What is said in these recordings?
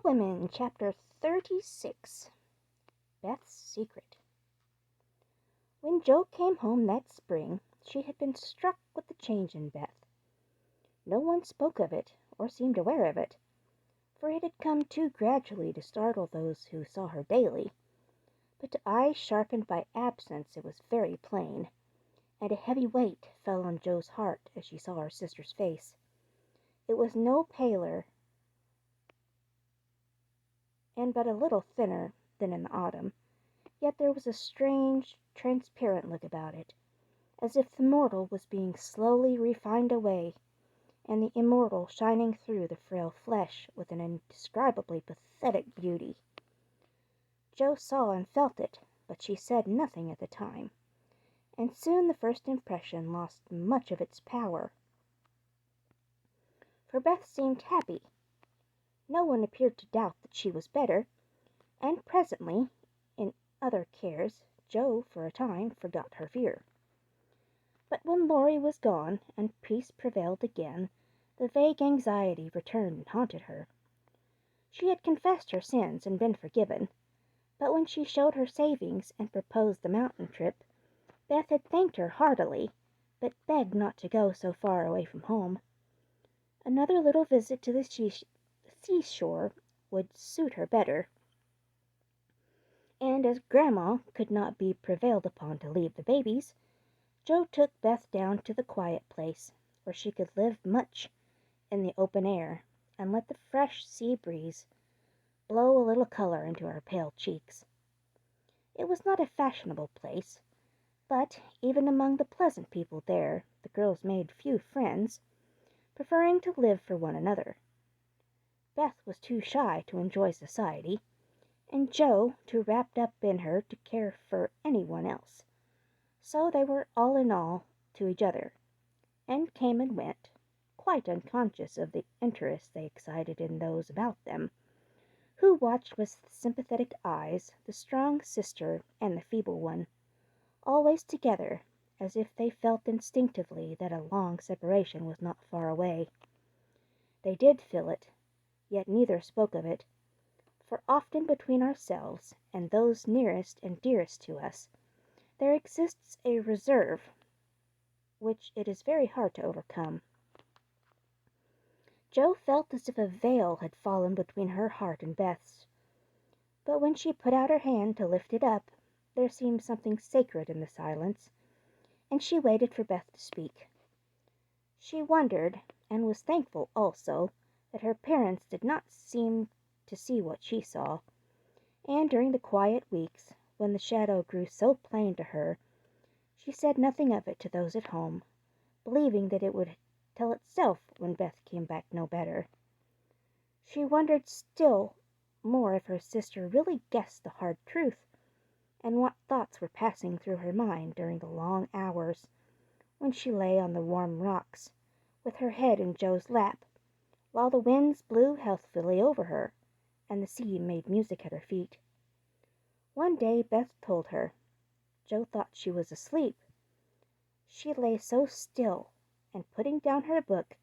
Women, Chapter 36. Beth's Secret. When Jo came home that spring, she had been struck with the change in Beth. No one spoke of it, or seemed aware of it, for it had come too gradually to startle those who saw her daily. But to eyes sharpened by absence it was very plain, and a heavy weight fell on Jo's heart as she saw her sister's face. It was no paler, and but a little thinner than in the autumn, yet there was a strange, transparent look about it, as if the mortal was being slowly refined away, and the immortal shining through the frail flesh with an indescribably pathetic beauty. Jo saw and felt it, but she said nothing at the time, and soon the first impression lost much of its power. For Beth seemed happy. No one appeared to doubt that she was better, and presently, in other cares, Jo for a time forgot her fear. But when Laurie was gone, and peace prevailed again, the vague anxiety returned and haunted her. She had confessed her sins and been forgiven, but when she showed her savings and proposed the mountain trip, Beth had thanked her heartily, but begged not to go so far away from home. Another little visit to the seashore would suit her better, and as Grandma could not be prevailed upon to leave the babies, Jo took Beth down to the quiet place, where she could live much in the open air, and let the fresh sea breeze blow a little color into her pale cheeks. It was not a fashionable place, but even among the pleasant people there the girls made few friends, preferring to live for one another. Beth was too shy to enjoy society, and Jo too wrapped up in her to care for any one else. So they were all in all to each other, and came and went, quite unconscious of the interest they excited in those about them, who watched with sympathetic eyes the strong sister and the feeble one, always together, as if they felt instinctively that a long separation was not far away. They did feel it, yet neither spoke of it, for often between ourselves and those nearest and dearest to us there exists a reserve which it is very hard to overcome. Jo felt as if a veil had fallen between her heart and Beth's, but when she put out her hand to lift it up, there seemed something sacred in the silence, and she waited for Beth to speak. She wondered, and was thankful also, that her parents did not seem to see what she saw, and during the quiet weeks, when the shadow grew so plain to her, she said nothing of it to those at home, believing that it would tell itself when Beth came back no better. She wondered still more if her sister really guessed the hard truth, and what thoughts were passing through her mind during the long hours when she lay on the warm rocks, with her head in Jo's lap, while the winds blew healthfully over her, and the sea made music at her feet. One day Beth told her. Jo thought she was asleep. She lay so still, and putting down her book,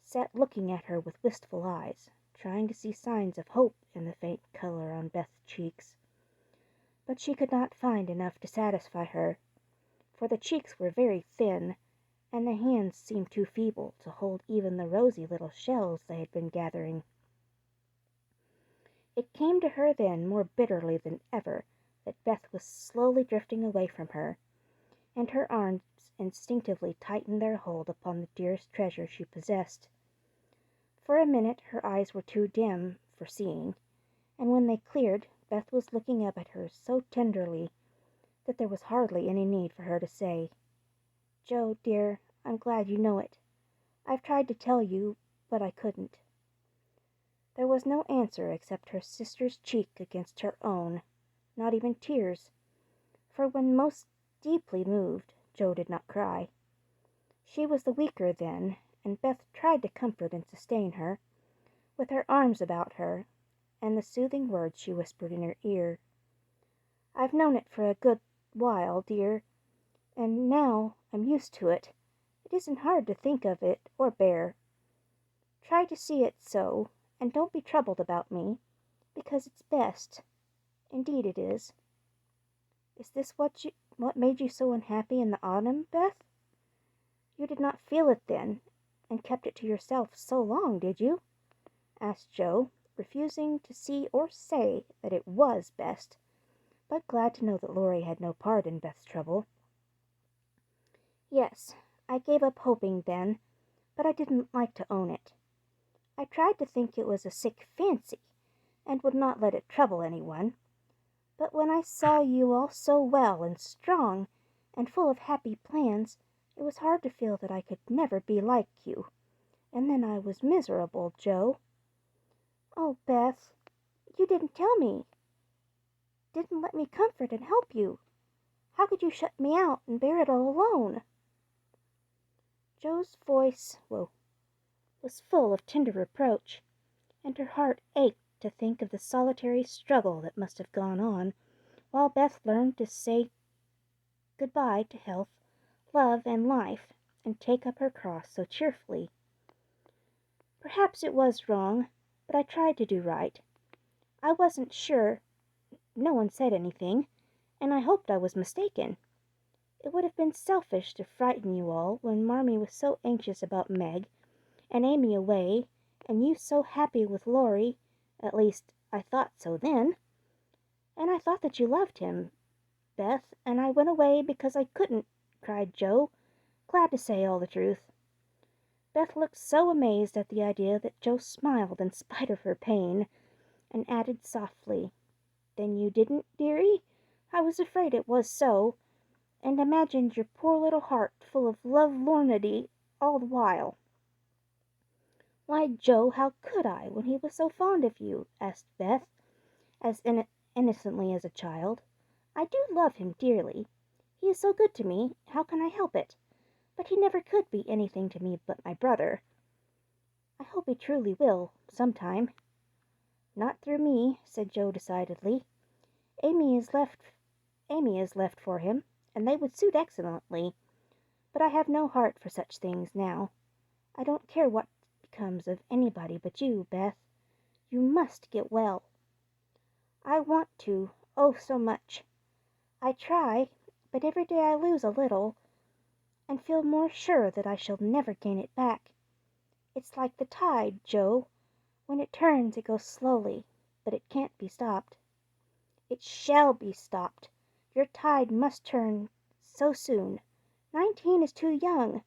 sat looking at her with wistful eyes, trying to see signs of hope in the faint color on Beth's cheeks. But she could not find enough to satisfy her, for the cheeks were very thin, and the hands seemed too feeble to hold even the rosy little shells they had been gathering. It came to her then more bitterly than ever that Beth was slowly drifting away from her, and her arms instinctively tightened their hold upon the dearest treasure she possessed. For a minute her eyes were too dim for seeing, and when they cleared, Beth was looking up at her so tenderly that there was hardly any need for her to say, "Jo, dear, I'm glad you know it. I've tried to tell you, but I couldn't." There was no answer except her sister's cheek against her own, not even tears, for when most deeply moved, Jo did not cry. She was the weaker then, and Beth tried to comfort and sustain her, with her arms about her, and the soothing words she whispered in her ear. "I've known it for a good while, dear, and now I'm used to it. It isn't hard to think of it or bear. Try to see it so, and don't be troubled about me, because it's best. Indeed it is. Is this what made you so unhappy in the autumn, Beth? You did not feel it then, and kept it to yourself so long, did you?" asked Joe, refusing to see or say that it was best, but glad to know that Laurie had no part in Beth's trouble. "Yes, I gave up hoping then, but I didn't like to own it. I tried to think it was a sick fancy, and would not let it trouble anyone. But when I saw you all so well and strong, and full of happy plans, it was hard to feel that I could never be like you. And then I was miserable, Joe." "Oh, Beth, you didn't tell me. Didn't let me comfort and help you. How could you shut me out and bear it all alone?" Joe's voice was full of tender reproach, and her heart ached to think of the solitary struggle that must have gone on, while Beth learned to say good-bye to health, love, and life, and take up her cross so cheerfully. "Perhaps it was wrong, but I tried to do right. I wasn't sure. No one said anything, and I hoped I was mistaken. It would have been selfish to frighten you all when Marmee was so anxious about Meg, and Amy away, and you so happy with Laurie. At least, I thought so then. And I thought that you loved him, Beth, and I went away because I couldn't," cried Joe, glad to say all the truth. Beth looked so amazed at the idea that Joe smiled in spite of her pain, and added softly, "Then you didn't, dearie? I was afraid it was so, and imagined your poor little heart full of lovelornity all the while." "Why, Joe, how could I, when he was so fond of you?" asked Beth, as innocently as a child. "I do love him dearly. He is so good to me, how can I help it? But he never could be anything to me but my brother. I hope he truly will, sometime." "Not through me," said Joe decidedly. Amy is left for him, and they would suit excellently. But I have no heart for such things now. I don't care what becomes of anybody but you, Beth. You must get well." "I want to, oh, so much. I try, but every day I lose a little, and feel more sure that I shall never gain it back. It's like the tide, Joe. When it turns it goes slowly, but it can't be stopped." "It shall be stopped. Your tide must turn so soon. 19 is too young.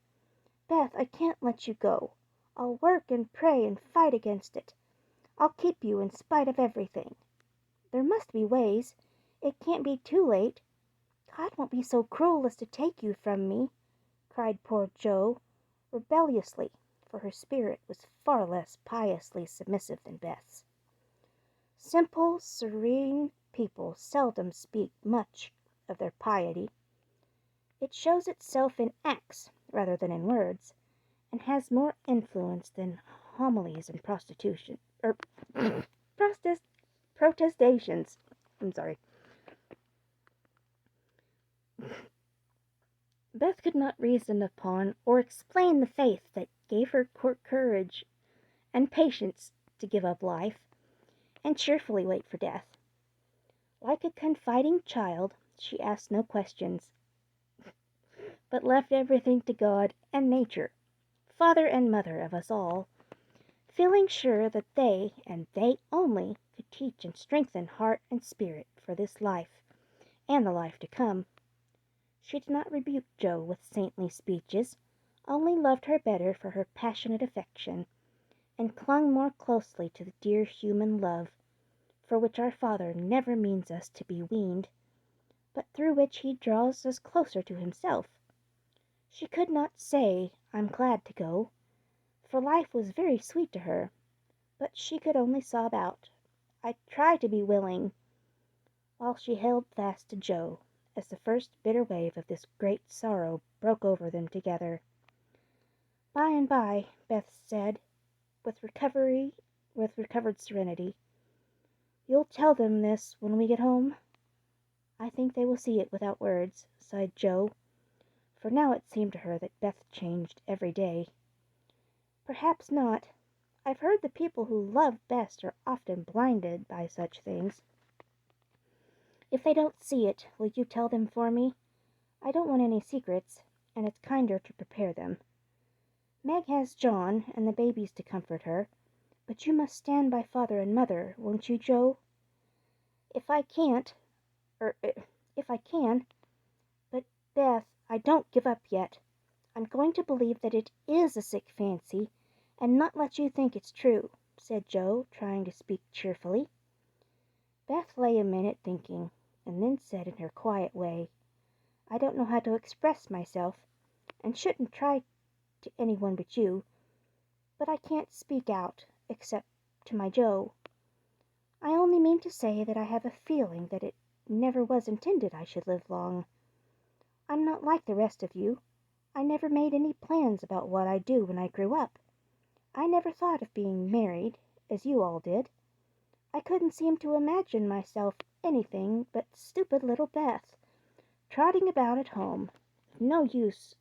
Beth, I can't let you go. I'll work and pray and fight against it. I'll keep you in spite of everything. There must be ways. It can't be too late. God won't be so cruel as to take you from me," cried poor Joe, rebelliously, for her spirit was far less piously submissive than Beth's. Simple, serene people seldom speak much of their piety. It shows itself in acts rather than in words, and has more influence than homilies and prostitution or protestations. I'm sorry. Beth could not reason upon or explain the faith that gave her courage and patience to give up life, and cheerfully wait for death. Like a confiding child, she asked no questions, but left everything to God and nature, father and mother of us all, feeling sure that they, and they only, could teach and strengthen heart and spirit for this life and the life to come. She did not rebuke Joe with saintly speeches, only loved her better for her passionate affection, and clung more closely to the dear human love, for which our Father never means us to be weaned, but through which he draws us closer to himself. She could not say, "I'm glad to go," for life was very sweet to her, but she could only sob out, "I try to be willing," while she held fast to Joe, as the first bitter wave of this great sorrow broke over them together. "By and by," Beth said, with recovered serenity. "You'll tell them this when we get home?" "I think they will see it without words," sighed Joe, for now it seemed to her that Beth changed every day. "Perhaps not. I've heard the people who love best are often blinded by such things. If they don't see it, will you tell them for me? I don't want any secrets, and it's kinder to prepare them. Meg has John and the babies to comfort her, but you must stand by father and mother, won't you, Joe? If I can't, if I can, but Beth, I don't give up yet. I'm going to believe that it is a sick fancy, and not let you think it's true," said Joe, trying to speak cheerfully. Beth lay a minute thinking, and then said in her quiet way, "I don't know how to express myself, and shouldn't try to anyone but you, but I can't speak out, except to my Joe. I only mean to say that I have a feeling that it never was intended I should live long. I'm not like the rest of you. I never made any plans about what I'd do when I grew up. I never thought of being married, as you all did. I couldn't seem to imagine myself anything but stupid little Beth, trotting about at home, no use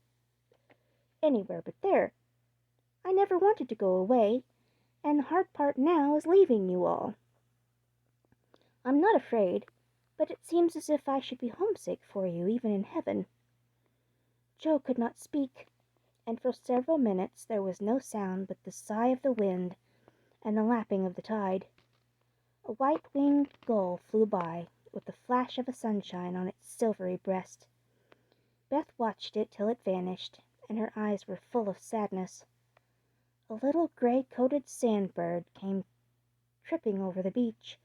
anywhere but there. I never wanted to go away, and the hard part now is leaving you all. I'm not afraid, but it seems as if I should be homesick for you even in heaven." Joe could not speak, and for several minutes there was no sound but the sigh of the wind and the lapping of the tide. A white-winged gull flew by, with the flash of sunshine on its silvery breast. Beth watched it till it vanished, and her eyes were full of sadness. A little gray-coated sandbird came tripping over the beach,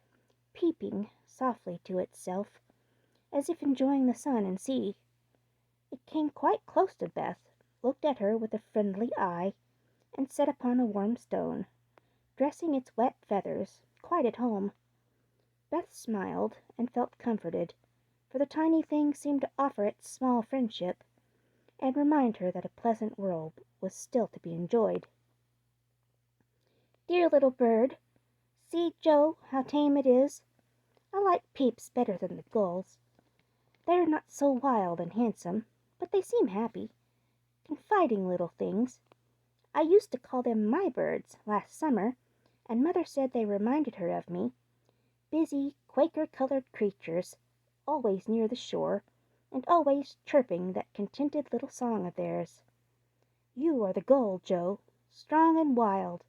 peeping softly to itself, as if enjoying the sun and sea. It came quite close to Beth, looked at her with a friendly eye, and sat upon a warm stone, dressing its wet feathers, quite at home. Beth smiled and felt comforted, for the tiny thing seemed to offer its small friendship, and remind her that a pleasant world was still to be enjoyed. "Dear little bird, see, Joe, how tame it is. I like Peeps better than the gulls. They are not so wild and handsome, but they seem happy, confiding little things. I used to call them my birds last summer, and mother said they reminded her of me. Busy, Quaker-colored creatures, always near the shore, and always chirping that contented little song of theirs. You are the gull, Joe, strong and wild,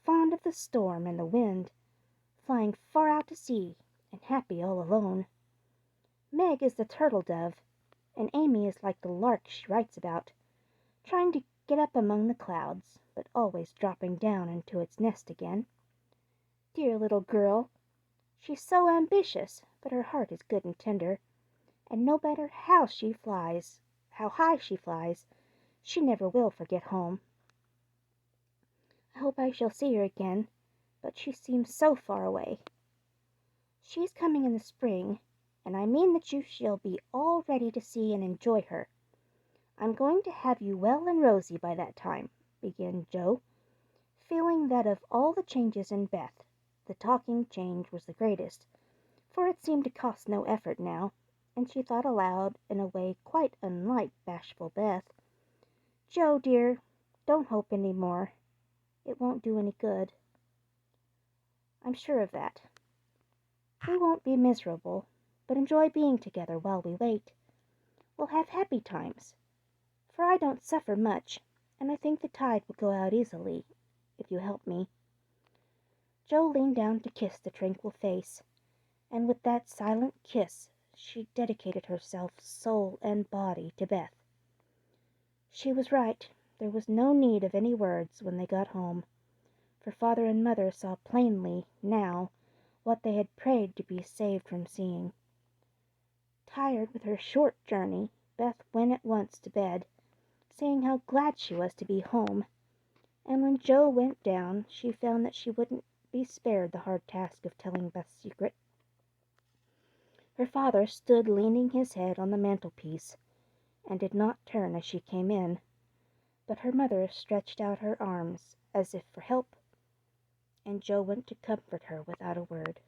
fond of the storm and the wind, flying far out to sea, and happy all alone. Meg is the turtle-dove, and Amy is like the lark she writes about, trying to get up among the clouds, but always dropping down into its nest again. Dear little girl! She's so ambitious, but her heart is good and tender, and no matter how high she flies, she never will forget home. I hope I shall see her again, but she seems so far away. She is coming in the spring, and I mean that you shall be all ready to see and enjoy her. I'm going to have you well and rosy by that time," began Joe, feeling that of all the changes in Beth, the talking change was the greatest, for it seemed to cost no effort now, and she thought aloud in a way quite unlike bashful Beth. "Joe, dear, don't hope any more. It won't do any good. I'm sure of that. We won't be miserable, but enjoy being together while we wait. We'll have happy times, for I don't suffer much, and I think the tide will go out easily, if you help me." Joe leaned down to kiss the tranquil face, and with that silent kiss she dedicated herself soul and body to Beth. She was right. There was no need of any words when they got home, for father and mother saw plainly now what they had prayed to be saved from seeing. Tired with her short journey, Beth went at once to bed, saying how glad she was to be home, and when Joe went down she found that she wouldn't be spared the hard task of telling Beth's secret. Her father stood leaning his head on the mantelpiece, and did not turn as she came in, but her mother stretched out her arms as if for help, and Joe went to comfort her without a word.